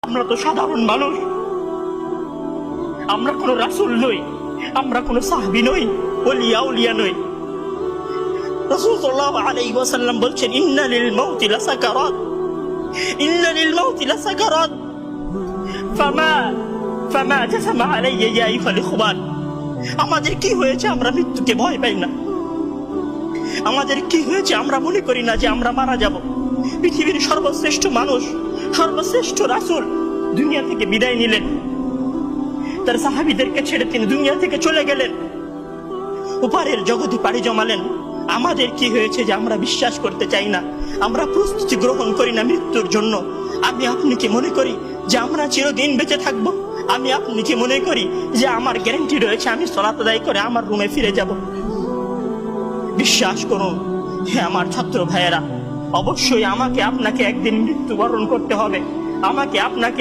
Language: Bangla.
আমরা তো সাধারণ মানুষ, আমরা কোনো রাসূল নই, আমরা কোনো সাহাবী নই, ওলিয়া উলিয়া নই। রাসূল সাল্লাল্লাহু আলাইহি ওয়াসাল্লাম বলছেন, ইন্না লিল মাউতি লাসাকারাত, ইন্না লিল মাউতি লাসাকারাত, ফামা জাসামা আলাইয়া ইয়া আইয়ুহাল ইখওয়ান। আমাদের কি হয়েছে আমরা মৃত্যুকে ভয় পাই না? আমাদের কি হয়েছে আমরা মনে করি না যে আমরা মারা যাব? পৃথিবীর সর্বশ্রেষ্ঠ মানুষ, সর্বশ্রেষ্ঠ রাসূল দুনিয়া থেকে বিদায় নিলেন, তার সাহাবীদেরকে ছেড়ে তিনি দুনিয়া থেকে চলে গেলেন, উপরের জগতে পাড়ি জমালেন। আমাদের কি হয়েছে যে আমরা বিশ্বাস করতে চাই না, আমরা প্রস্তুতি গ্রহণ করি না মৃত্যুর জন্য? আমি আপনি কি মনে করি যে আমরা চিরদিন বেঁচে থাকব? আমি আপনি কি মনে করি যে আমার গ্যারান্টি রয়েছে আমি সালাত আদায় করে আমার রুমে ফিরে যাব? বিশ্বাস করুন হে আমার ছাত্র ভাইয়েরা, অবশ্যই আমাকে আপনাকে একদিন মৃত্যুবরণ করতে হবে। আমাকে আপনাকে